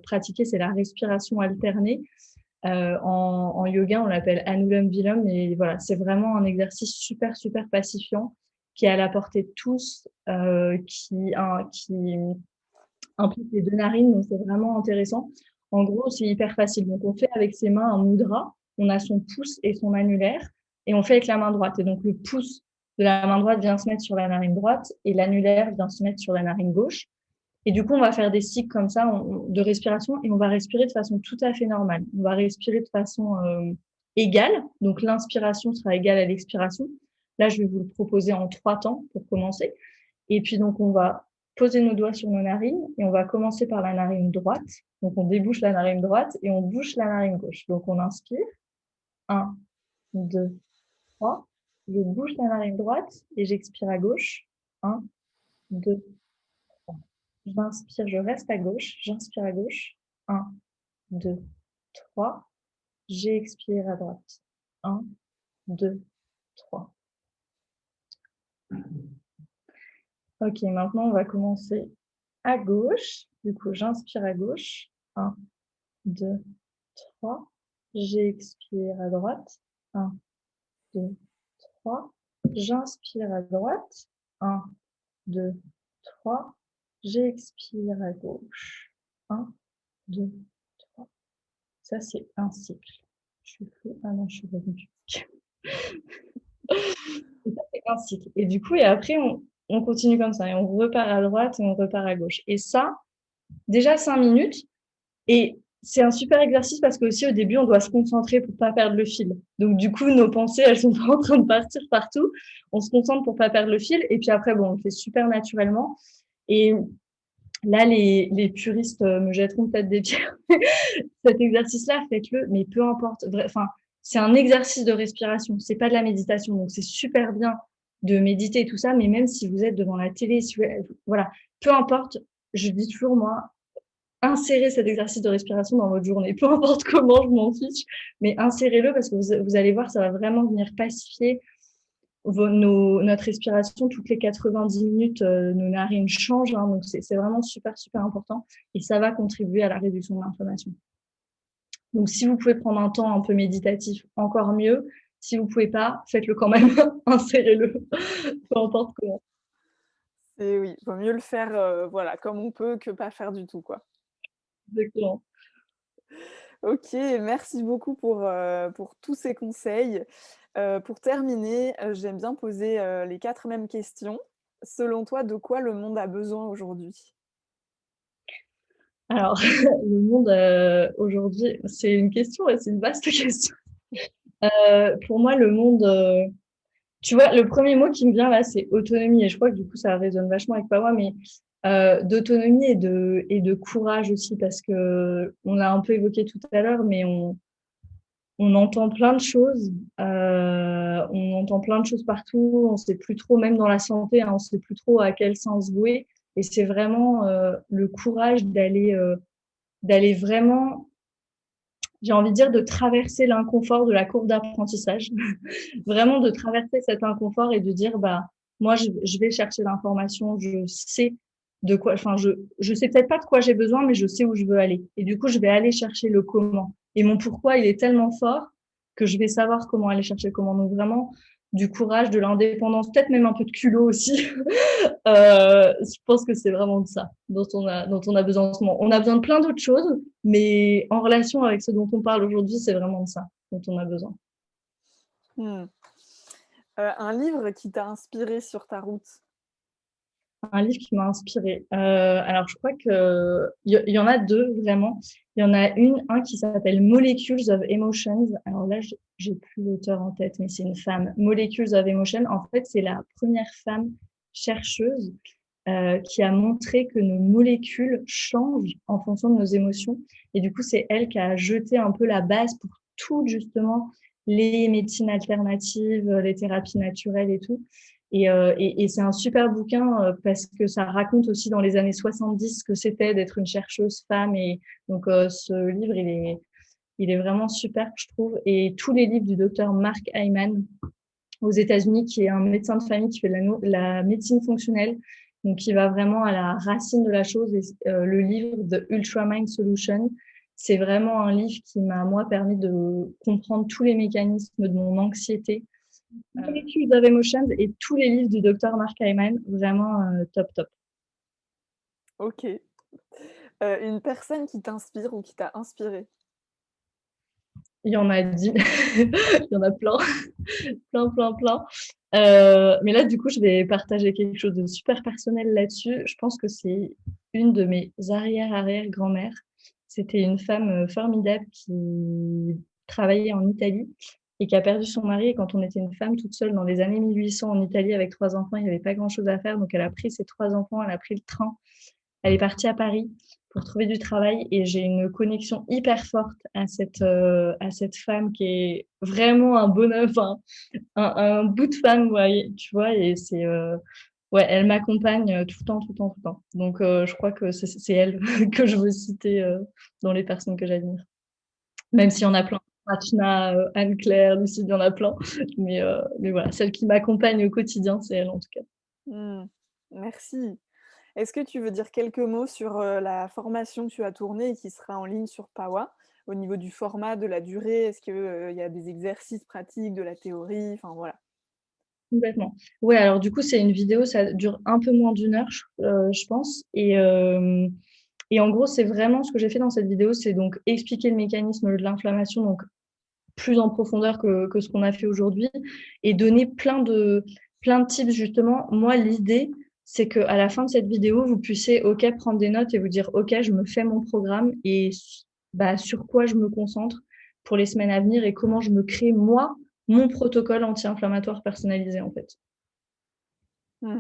pratiquer, c'est la respiration alternée. En yoga, on l'appelle Anulom Vilom. Et voilà, c'est vraiment un exercice super, super pacifiant qui est à la portée de tous, qui implique les 2 narines, donc c'est vraiment intéressant. En gros, c'est hyper facile. Donc, on fait avec ses mains un mudra. On a son pouce et son annulaire et on fait avec la main droite. Et donc, le pouce de la main droite vient se mettre sur la narine droite et l'annulaire vient se mettre sur la narine gauche. Et du coup, on va faire des cycles comme ça de respiration et on va respirer de façon tout à fait normale. On va respirer de façon égale. Donc, l'inspiration sera égale à l'expiration. Là, je vais vous le proposer en 3 temps pour commencer. Et puis, donc, on va poser nos doigts sur nos narines et on va commencer par la narine droite. Donc, on débouche la narine droite et on bouche la narine gauche. Donc, on inspire. 1, 2, 3. Je bouche la narine droite et j'expire à gauche. 1, 2, j'inspire, je reste à gauche, j'inspire à gauche. 1, 2, 3. J'expire à droite. 1, 2, 3. Ok, maintenant on va commencer à gauche. Du coup, j'inspire à gauche. 1, 2, 3. J'expire à droite. 1, 2, 3. J'inspire à droite. 1, 2, 3. J'expire à gauche. 1, 2, 3. Ça, c'est un cycle. Je suis fou. Ah non, je suis revenue. Et ça, c'est un cycle. Et du coup, et après, on continue comme ça. Et on repart à droite et on repart à gauche. Et ça, déjà 5 minutes. Et c'est un super exercice parce qu'aussi, au début, on doit se concentrer pour pas perdre le fil. Donc, du coup, nos pensées, elles sont pas en train de partir partout. On se concentre pour pas perdre le fil. Et puis après, bon, on le fait super naturellement. Et là, les puristes me jetteront peut-être des pierres. Cet exercice-là, faites-le, mais peu importe. Enfin, c'est un exercice de respiration, c'est pas de la méditation. Donc, c'est super bien de méditer et tout ça, mais même si vous êtes devant la télé, si vous, voilà, peu importe. Je dis toujours, moi, insérez cet exercice de respiration dans votre journée. Peu importe comment, je m'en fiche, mais insérez-le parce que vous allez voir, ça va vraiment venir pacifier notre respiration. Toutes les 90 minutes, nos narines changent, hein, donc c'est vraiment super, super important et ça va contribuer à la réduction de l'inflammation. Donc, si vous pouvez prendre un temps un peu méditatif, encore mieux. Si vous pouvez pas, faites-le quand même, insérez-le, peu importe comment. Et oui, vaut mieux le faire, voilà, comme on peut que pas faire du tout, quoi. Exactement. OK, merci beaucoup pour tous ces conseils. Pour terminer, j'aime bien poser, les 4 mêmes questions. Selon toi, de quoi le monde a besoin aujourd'hui? Alors, le monde aujourd'hui, c'est une question, c'est une vaste question. Pour moi, le monde, tu vois, le premier mot qui me vient là, c'est autonomie. Et je crois que du coup, ça résonne vachement avec Pawa, mais d'autonomie et de courage aussi, parce que on l'a un peu évoqué tout à l'heure, mais on entend plein de choses. On entend plein de choses partout. On sait plus trop, même dans la santé, hein, on sait plus trop à quel sens vouer. Et c'est vraiment le courage d'aller vraiment, j'ai envie de dire, de traverser l'inconfort de la courbe d'apprentissage. Vraiment de traverser cet inconfort et de dire, bah, moi, je vais chercher l'information, je sais de quoi, enfin, je sais peut-être pas de quoi j'ai besoin, mais je sais où je veux aller. Et du coup, je vais aller chercher le comment. Et mon pourquoi, il est tellement fort que je vais savoir comment aller chercher le comment. Donc vraiment, du courage, de l'indépendance, peut-être même un peu de culot aussi. Je pense que c'est vraiment de ça dont on a besoin en ce moment. On a besoin de plein d'autres choses, mais en relation avec ce dont on parle aujourd'hui, c'est vraiment de ça dont on a besoin. Hmm. Un livre qui t'a inspiré sur ta route? Un livre qui m'a inspirée. Alors, je crois que il y en a deux vraiment. Il y en a un qui s'appelle Molecules of Emotions. Alors là, j'ai plus l'auteur en tête, mais c'est une femme. Molecules of Emotion. En fait, c'est la première femme chercheuse qui a montré que nos molécules changent en fonction de nos émotions. Et du coup, c'est elle qui a jeté un peu la base pour toutes justement les médecines alternatives, les thérapies naturelles et tout. Et c'est un super bouquin parce que ça raconte aussi dans les années 70 ce que c'était d'être une chercheuse femme. Et donc, ce livre, il est vraiment super, je trouve. Et tous les livres du docteur Mark Hyman aux États-Unis, qui est un médecin de famille qui fait de la médecine fonctionnelle, donc qui va vraiment à la racine de la chose. Et le livre The Ultra Mind Solution, c'est vraiment un livre qui m'a, moi, permis de comprendre tous les mécanismes de mon anxiété. Molecules of Emotions et tous les livres du docteur Mark Hyman, vraiment top, top. Ok. Une personne qui t'inspire ou qui t'a inspiré? Il y en a 10, il y en a plein, plein, plein, plein. Mais là, du coup, je vais partager quelque chose de super personnel là-dessus. Je pense que c'est une de mes arrière-arrière-grand-mères. C'était une femme formidable qui travaillait en Italie et qui a perdu son mari. Et quand on était une femme toute seule dans les années 1800 en Italie avec 3 enfants, il n'y avait pas grand-chose à faire. Donc, elle a pris ses 3 enfants, elle a pris le train, elle est partie à Paris pour trouver du travail et j'ai une connexion hyper forte à cette femme qui est vraiment un bonheur, enfin, un bout de femme, ouais, tu vois, et c'est, ouais, elle m'accompagne tout le temps, tout le temps, tout le temps. Donc, je crois que c'est elle que je veux citer dans les personnes que j'admire. Même s'il y en a plein. Rachna, Anne-Claire, Lucie, il y en a plein. Mais voilà, celle qui m'accompagne au quotidien, c'est elle en tout cas. Hmm. Merci. Est-ce que tu veux dire quelques mots sur la formation que tu as tournée et qui sera en ligne sur Pawa? Au niveau du format, de la durée, est-ce qu'il y a des exercices pratiques, de la théorie? Enfin voilà. Complètement. Ouais, alors du coup, c'est une vidéo, ça dure un peu moins d'1 heure, je pense. Et en gros, c'est vraiment ce que j'ai fait dans cette vidéo, c'est donc expliquer le mécanisme de l'inflammation, donc plus en profondeur que ce qu'on a fait aujourd'hui, et donner plein de tips justement. Moi, l'idée, c'est qu'à la fin de cette vidéo, vous puissiez, OK, prendre des notes et vous dire, OK, je me fais mon programme et bah, sur quoi je me concentre pour les semaines à venir et comment je me crée, moi, mon protocole anti-inflammatoire personnalisé, en fait. Hmm.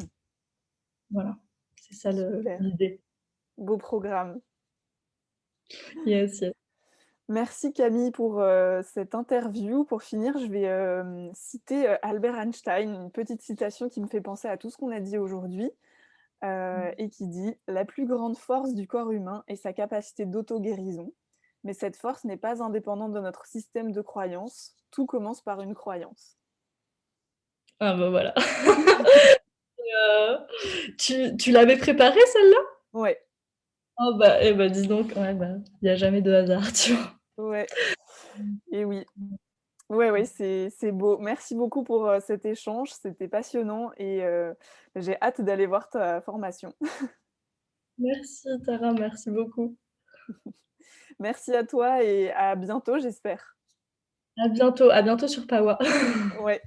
Voilà, c'est ça Super. l'idée. Beau programme. Yes, yes. Merci Camille pour cette interview. Pour finir, je vais citer Albert Einstein, une petite citation qui me fait penser à tout ce qu'on a dit aujourd'hui et qui dit: «La plus grande force du corps humain est sa capacité d'auto-guérison. Mais cette force n'est pas indépendante de notre système de croyances. Tout commence par une croyance.» Ah bah voilà. Euh, tu l'avais préparée celle-là? Ouais, Oh bah, eh bah dis donc, ouais, bah, il n'y a jamais de hasard, tu vois. ouais, et oui. Ouais, ouais, c'est beau. Merci beaucoup pour cet échange, c'était passionnant et j'ai hâte d'aller voir ta formation. Merci Tara, merci beaucoup. Merci à toi et à bientôt, j'espère. À bientôt sur Pawa. Ouais.